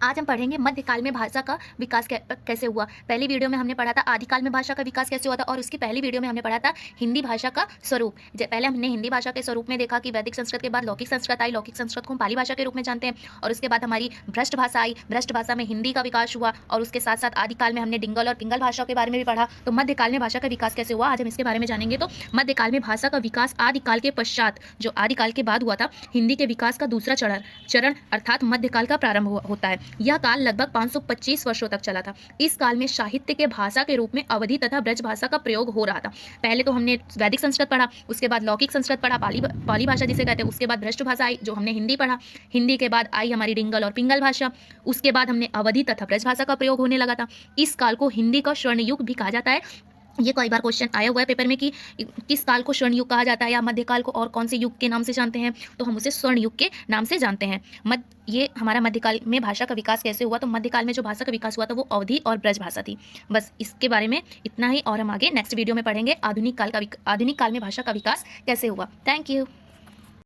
आज हम पढ़ेंगे मध्यकाल में भाषा का विकास कैसे हुआ। पहली वीडियो में हमने पढ़ा था आदिकाल में भाषा का विकास कैसे हुआ था, और उसकी पहली वीडियो में हमने पढ़ा था हिंदी भाषा का स्वरूप। पहले हमने हिंदी भाषा के स्वरूप में देखा कि वैदिक संस्कृत के बाद लौकिक संस्कृत आई। लौकिक संस्कृत को हम पाली भाषा के रूप में जानते हैं, और उसके बाद हमारी भ्रष्ट भाषा आई। भ्रष्ट भाषा में हिंदी का विकास हुआ, और उसके साथ साथ आदिकाल में हमने डिंगल और पिंगल भाषा के बारे में भी पढ़ा। तो मध्यकाल में भाषा का विकास कैसे हुआ, आज हम इसके बारे में जानेंगे। तो मध्यकाल में भाषा का विकास आदिकाल के पश्चात, जो आदिकाल के बाद हुआ था, हिंदी के विकास का दूसरा चरण अर्थात मध्यकाल का प्रारंभ होता है। यह काल लगभग 525 वर्षों तक चला था। इस काल में साहित्य के भाषा के रूप में अवधी तथा ब्रज भाषा का प्रयोग हो रहा था। पहले तो हमने वैदिक संस्कृत पढ़ा, उसके बाद लौकिक संस्कृत पढ़ा, पाली भाषा जिसे कहते हैं, उसके बाद भ्रष्ट भाषा आई जो हमने हिंदी पढ़ा। हिंदी के बाद आई हमारी डिंगल और पिंगल भाषा। उसके बाद हमने अवधी तथा ब्रज भाषा का प्रयोग होने लगा था। इस काल को हिंदी का स्वर्ण युग भी कहा जाता है। ये कई बार क्वेश्चन आया हुआ है पेपर में कि किस काल को स्वर्ण युग कहा जाता है या मध्यकाल को और कौन से युग के नाम से जानते हैं, तो हम उसे स्वर्ण युग के नाम से जानते हैं। ये हमारा मध्यकाल में भाषा का विकास कैसे हुआ, तो मध्यकाल में जो भाषा का विकास हुआ था वो अवधी और ब्रज भाषा थी। बस इसके बारे में इतना ही, और हम आगे नेक्स्ट वीडियो में पढ़ेंगे आधुनिक काल में भाषा का विकास कैसे हुआ। Thank you.